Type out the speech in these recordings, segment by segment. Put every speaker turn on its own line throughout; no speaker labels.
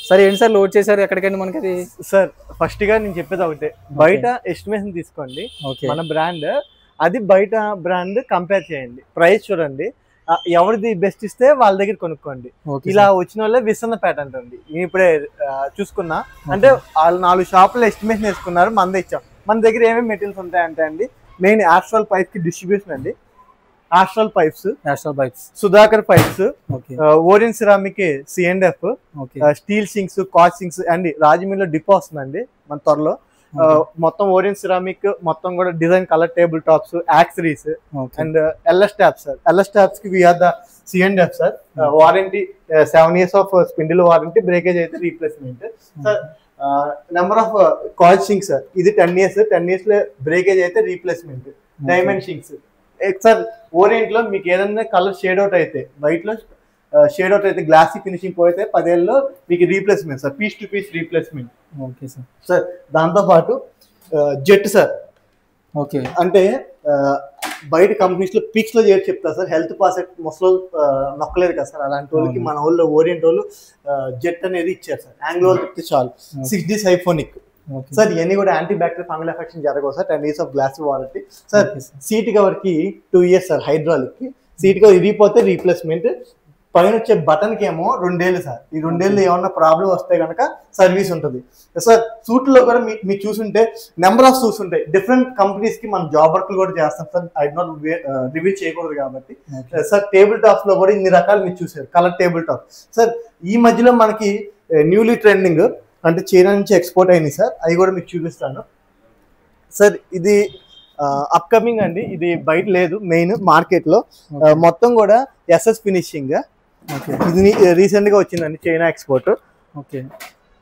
సరే ఏంటి sir load చేశారు ఎక్కడికండి మనకి అది?
సార్ ఫస్ట్ గా నేను చెప్పేది ఒకటే, బయట ఎస్టిమేషన్ తీసుకోండి, మన బ్రాండ్ అది బయట బ్రాండ్ కంపేర్ చేయండి, ప్రైస్ చూడండి, ఎవరిది బెస్ట్ ఇస్తే వాళ్ళ దగ్గర కొనుక్కోండి. ఇలా వచ్చిన వాళ్ళే విసన్నపేట అంటండి. ఇప్పుడే చూసుకున్నా అంటే వాళ్ళు 4 షాపులు ఎస్టిమేషన్ వేసుకున్నారు, మందే ఇచ్చాం. మన దగ్గర ఏమేమి మెటీరియల్స్ ఉంటాయంటే అండి, మెయిన్ ఆస్ట్రల్ పైప్స్ కి డిస్ట్రిబ్యూషన్ అండి, Astral pipes, Sudhakar pipes, Orion ceramic C&F, steel sinks, కాచ్ సింక్స్ అండి. రాజమండ్రిలో డిపో వస్తుందండి మన త్వరలో. మొత్తం ఓరియన్ సిరామిక్ మొత్తం కూడా design colour table tops, accessories and LS taps sir. LS taps కి we are the C&F sir. Warranty 7 years of spindle warranty, breakage అయితే రీప్లేస్మెంట్ సార్. నెంబర్ ఆఫ్ కాచ్ సింక్స్ సార్, ఇది 10 years, 10 years లో breakage అయితే replacement. Diamond sinks sir, Orient లో మీకు ఏదైనా colour shade out అయితే, వైట్ లో షేడ్ అవుట్ అయితే, గ్లాసీ ఫినిషింగ్ పోతే 10 ఏళ్ళలో మీకు replacement sir, piece to piece replacement. Okay sir. Sir దాంతో పాటు జెట్ సార్. ఓకే, అంటే బయట కంపెనీస్ లో పిక్స్ లో చేసి చెప్తారు సార్, హెల్త్ పాస్ ముసలు నొక్కలేదు కదా సార్, అలాంటి వాళ్ళకి మన వాళ్ళు ఓరియంట్ వాళ్ళు జెట్ అనేది ఇచ్చారు సార్. ఆంగ్లో చెప్తే చాలు, 6D సైఫోనిక్ సార్. ఇవన్నీ కూడా యాంటీ బ్యాక్టీరియల్ ఫంగల్ ఎఫెక్షన్ జరగవు sir. 10 years of glass warranty sir. Seat cover కి 2 years సార్. హైడ్రాలిక్ కి సీట్ కవర్ ఇరిగిపోతే రీప్లేస్మెంట్. పైన వచ్చే బటన్ కి ఏమో 2 ఏళ్ళు సార్. ఈ 2 ఏళ్ళు ఏమన్నా ప్రాబ్లం వస్తే కనుక సర్వీస్ ఉంటుంది సార్. సూట్ లో కూడా మీరు చూసుంటే నెంబర్ ఆఫ్ సూట్స్ ఉంటాయి, డిఫరెంట్ కంపెనీస్ కి మనం జాబ్ వర్క్ కూడా చేస్తాం సార్. ఐ నాట్ రివీల్ చేయకూడదు కాబట్టి సార్. టేబుల్ టాప్స్ లో కూడా ఇన్ని రకాలు మీరు చూసారు, కలర్ టేబుల్ టాప్ సార్. ఈ మధ్యలో మనకి న్యూలీ ట్రెండింగ్ అంటే చైనా నుంచి ఎక్స్పోర్ట్ అయినాయి సార్, అవి కూడా మీకు చూపిస్తాను సార్. ఇది అప్కమింగ్ అండి, ఇది బయట లేదు, మెయిన్ మార్కెట్ లో మొత్తం కూడా SS ఫినిషింగ్. ఇది రీసెంట్ గా వచ్చిందండి, చైనా ఎక్స్పోర్ట్. ఓకే,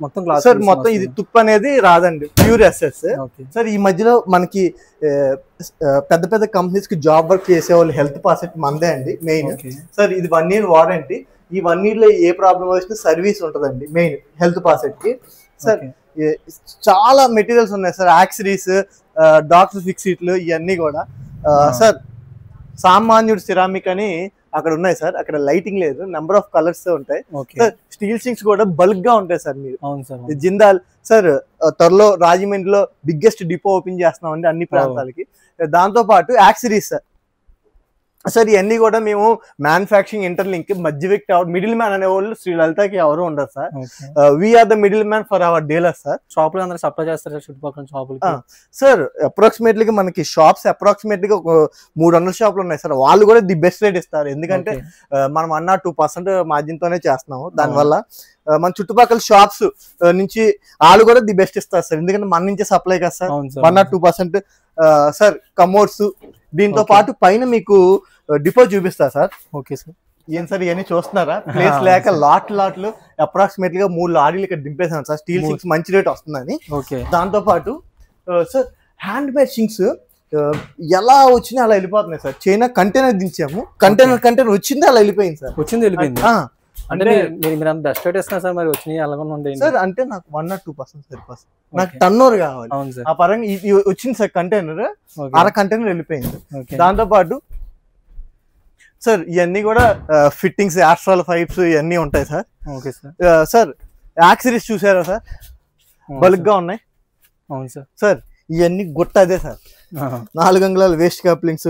మొత్తం సార్ మొత్తం ఇది తుప్పు అనేది రాదండి, ప్యూర్ SS సార్. ఈ మధ్యలో మనకి పెద్ద పెద్ద కంపెనీస్ కి జాబ్ వర్క్ చేసే వాళ్ళు హెల్త్ పాస్ మందే అండి మెయిన్ సార్. ఇది 1 year వారంటీ. ఈ 1 year లో ఏ ప్రాబ్లం వచ్చినా సర్వీస్ ఉంటుందండి మెయిన్ హెల్త్ పాస్ కి సార్. చాలా మెటీరియల్స్ ఉన్నాయి సార్, యాక్సరీస్, డాక్టర్ ఫిక్సిట్లు, ఇవన్నీ కూడా సార్. సామాన్యుడు సిరామిక్ అని అక్కడ ఉన్నాయి సార్, అక్కడ లైటింగ్ లేదు, నెంబర్ ఆఫ్ కలర్స్ ఉంటాయి సార్. స్టీల్ సింక్స్ కూడా బల్క్ గా ఉంటాయి సార్. మీరు జిందాల్ సార్ త్వరలో రాజమండ్రిలో బిగ్గెస్ట్ డిపో ఓపెన్ చేస్తున్నామండి అన్ని ప్రాంతాలకి. దాంతో పాటు యాక్సరీస్ సార్. సార్ ఇవన్నీ కూడా మేము మ్యానుఫ్యాక్చరింగ్ ఇంటర్లింక్, మధ్య వ్యక్తి ఎవరు మిడిల్ మ్యాన్ అనే వాళ్ళు శ్రీ లలితకి ఎవరు ఉండరు sir. We are the middle man for our dealer sir. షాపులు అందరూ సప్లై చేస్తారు చుట్టుపక్కల షాపులు సార్. అప్రాక్సిమేట్లీగా మనకి షాప్స్ అప్రాక్సిమేట్లీగా 300 షాపులు ఉన్నాయి సార్. వాళ్ళు కూడా ది బెస్ట్ రేట్ ఇస్తారు, ఎందుకంటే మనం 1-2% మార్జిన్ తోనే చేస్తున్నాము. దానివల్ల మన చుట్టుపక్కల షాప్స్ నుంచి వాళ్ళు కూడా ది బెస్ట్ ఇస్తారు సార్, ఎందుకంటే మన నుంచే సప్లై కదా సార్. 1-2% సార్. కమోడ్స్, దీంతో పాటు పైన మీకు డిపో చూపిస్తా సార్. Okay sir. ఏం సార్ ఇవన్నీ చూస్తున్నారా? ప్లేస్ లేక లాట్లు అప్రాక్సిమేట్లీగా 3 లారీలు ఇక్కడ దింపేసాను సార్. స్టీల్ సింక్స్ మంచి రేట్ వస్తుందని. దాంతో పాటు సార్ హ్యాండ్ మేడ్ సింక్స్ ఎలా వచ్చినా అలా వెళ్ళిపోతున్నాయి సార్. చైనా కంటైనర్ దించాము, కంటైనర్ వచ్చింది అలా వెళ్ళిపోయింది సార్. వెళ్ళిపోయింది అంటే మీరు బెస్ట్ రేట్ ఇస్తున్నారు సార్. మరి వచ్చినాయి అలాగే సార్. అంటే నాకు 1-2% సరిపోతుంది, నాకు టర్న్ ఓవర్ కావాలి ఆ పరంగా. వచ్చింది సార్ కంటైనర్, కంటైనర్ వెళ్ళిపోయింది. దాంతో పాటు సార్ ఇవన్నీ కూడా ఫిట్టింగ్స్, ఆస్ట్రల్ పైప్స్ ఇవన్నీ ఉంటాయి sir. Okay sir. Sir accessories చూసారా సార్, బల్క్ గా ఉన్నాయి. అవును సార్. సార్ ఇవన్నీ గుట్ట అదే సార్, 4 అంగుళాల వేస్ట్ కప్లింగ్స్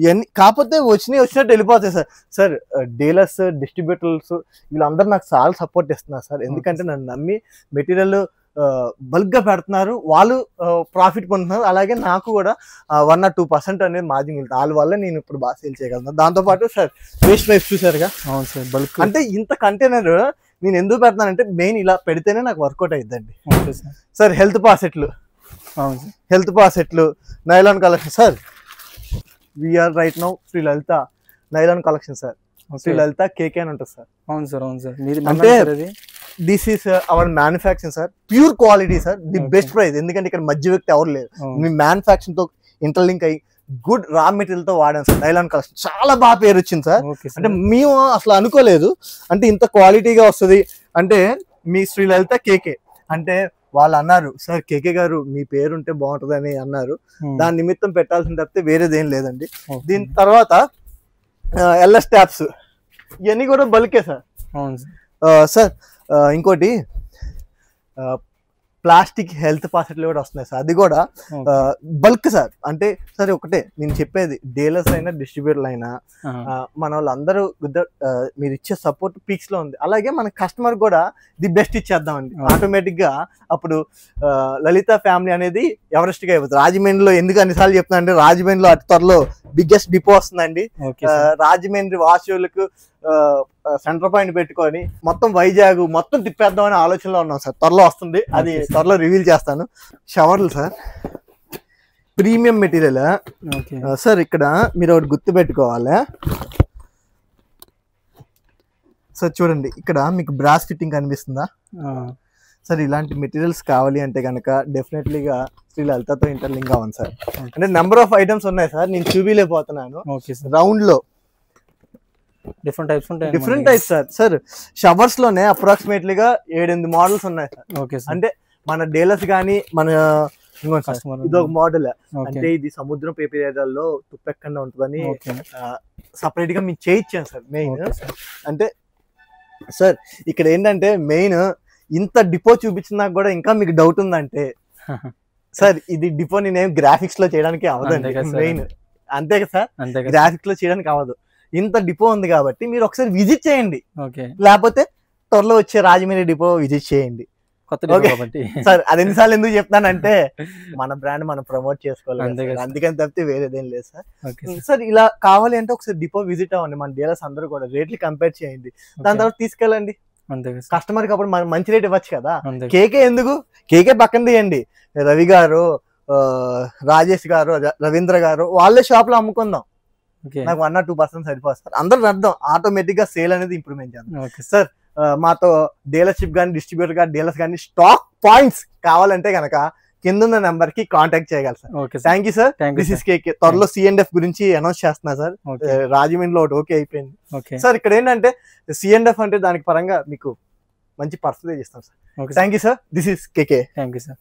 ఇవన్నీ. కాకపోతే వచ్చినట్టు వెళ్ళిపోతాయి సార్. సార్ డీలర్స్, డిస్ట్రిబ్యూటర్స్ వీళ్ళందరూ నాకు చాలా సపోర్ట్ ఇస్తున్నారు సార్, ఎందుకంటే నన్ను నమ్మి మెటీరియల్ బల్క్ గా పెడుతున్నారు, వాళ్ళు ప్రాఫిట్ పొందుతున్నారు. అలాగే నాకు కూడా 1-2% అనేది మార్జిన్ వెళ్తుంది, వాళ్ళ వల్ల నేను ఇప్పుడు బాగా సేల్ చేయగలను. దాంతో పాటు సార్ వేస్ట్ పైప్స్ చూసారుగా. అవును సార్. బల్క్ అంటే ఇంత కంటైనర్ నేను ఎందుకు పెడతానంటే మెయిన్ ఇలా పెడితేనే నాకు వర్కౌట్ అయిద్దండి. సార్ హెల్త్ పాసెట్లు, హెల్త్ పాసెట్లు, nylon collection sir. We are right now Shri Lalitha nylon collection sir. Shri Lalitha KK అని ఉంటుంది సార్. అవును సార్. అవును సార్. అంటే this is our manufacturing sir, pure quality sir, the best price. ఎందుకంటే ఇక్కడ మధ్య వ్యక్తి ఎవరు లేరు, మీ మ్యానుఫ్యాక్చరింగ్ తో ఇంటర్లింక్ అయ్యి గుడ్ రా మెటీరియల్ తో వాడాను సార్. నైలాన్ కలెక్షన్ చాలా బాగా పేరు వచ్చింది సార్. అంటే మేము అసలు అనుకోలేదు అంటే ఇంత క్వాలిటీగా వస్తుంది అంటే. మీ శ్రీ లలిత కేకే అంటే వాళ్ళు అన్నారు సార్, కేకే గారు మీ పేరు ఉంటే బాగుంటుందని అన్నారు, దాని నిమిత్తం పెట్టాల్సిన తప్పితే వేరేదేం లేదండి. దీని తర్వాత LS ట్యాప్స్ ఇవన్నీ కూడా బల్కే సార్. సార్ ఇంకోటి ప్లాస్టిక్ హెల్త్ ఫాసిలిటీలు కూడా వస్తున్నాయి సార్. అది కూడా బల్క్ సార్. అంటే సరే ఒకటే నేను చెప్పేది, డీలర్స్ అయినా డిస్ట్రిబ్యూటర్లు అయినా మన వాళ్ళందరూ మీరు ఇచ్చే సపోర్ట్ పీక్స్ లో ఉంది. అలాగే మన కస్టమర్ కూడా ది బెస్ట్ ఇచ్చేద్దామండి. ఆటోమేటిక్ గా అప్పుడు లలిత ఫ్యామిలీ అనేది ఎవరెస్ట్ గా అయిపోతుంది. రాజమండ్రిలో ఎందుకు అన్నిసార్లు చెప్తున్నా అంటే, రాజమండ్రిలో అతి త్వరలో బిగ్గెస్ట్ డిపో వస్తుందండి. రాజమండ్రి వాసులకు సెంటర్ పాయింట్ పెట్టుకొని మొత్తం వైజాగ్ మొత్తం తిప్పేద్దాం అనే ఆలోచనలో ఉన్నాం సార్. త్వరలో వస్తుంది, అది త్వరలో రివీల్ చేస్తాను. షవర్లు సార్, ప్రీమియం మెటీరియల్ సార్. ఇక్కడ మీరు ఒకటి గుర్తు పెట్టుకోవాలి సార్. చూడండి ఇక్కడ మీకు బ్రాస్ ఫిట్టింగ్ కనిపిస్తుందా సార్? ఇలాంటి మెటీరియల్స్ కావాలి అంటే కనుక డెఫినెట్లీగా శ్రీ లలితతో ఇంటర్లింక్ అవ్వండి సార్. అంటే నెంబర్ ఆఫ్ ఐటమ్స్ ఉన్నాయి సార్, నేను చూపిలేకపోతున్నాను. రౌండ్ లో different types sir. Sir showers లోనే అప్రాక్సిమేట్లీగా 7-8 మోడల్స్ ఉన్నాయి సార్. అంటే మన డీలర్స్ కానీ మన ఇదొక మోడల్. అంటే ఇది సముద్రం ఏరియాలో తుప్పెక్కకుండా ఉంటుందని సపరేట్ గా మేము చేయించాను సార్. మెయిన్ అంటే సార్ ఇక్కడ ఏంటంటే మెయిన్ ఇంత డిపో చూపించినా కూడా ఇంకా మీకు డౌట్ ఉందంటే సార్, ఇది డిపో నేనేం గ్రాఫిక్స్ లో చేయడానికి అవ్వదండి. మెయిన్ అంతే కదా సార్, గ్రాఫిక్స్ లో చేయడానికి అవ్వదు. ఇంత డిపో ఉంది కాబట్టి మీరు ఒకసారి విజిట్ చేయండి, లేకపోతే త్వరలో వచ్చే రాజమండ్రి డిపో విజిట్ చేయండి. సార్ అది ఎన్నిసార్లు ఎందుకు చెప్తానంటే, మన బ్రాండ్ మనం ప్రమోట్ చేసుకోవాలి, అందుకని తప్పితే వేరేదేం లేదు సార్. సార్ ఇలా కావాలి అంటే ఒకసారి డిపో విజిట్ అవ్వండి. మన డీలర్స్ అందరూ కూడా రేట్లు కంపేర్ చేయండి, దాని తర్వాత తీసుకెళ్ళండి. కస్టమర్ కి అప్పుడు మంచి రేట్ ఇవ్వచ్చు కదా. కేకే ఎందుకు, కేకే పక్కన తీయండి. రవి గారు, రాజేష్ గారు, రవీంద్ర గారు వాళ్ళే షాప్ లో అమ్ముకుందాం. నాకు 1 or 2% సరిపోతారు. అందరూ అర్థం ఆటోమేటిక్ గా సేల్ అనేది ఇంప్రూవ్మెంట్ చేద్దాం సార్. మాతో డీలర్షిప్ కానీ డిస్ట్రిబ్యూటర్ కానీ డీలర్స్ కానీ స్టాక్ పాయింట్స్ కావాలంటే కనుక కింద ఉన్న నెంబర్ కి కాంటాక్ట్ చేయగలరు sir. Thank you sir. This is KK. త్వరలో C&F గురించి అనౌన్స్ చేస్తున్నా సార్. రాజమండ్రిలో ఒకటి ఓకే అయిపోయింది సార్. ఇక్కడ ఏంటంటే C&F అంటే దానికి పరంగా మీకు మంచి పర్సంటేజ్ ఇస్తాం sir. Thank you sir. This is KK.
Thank you sir.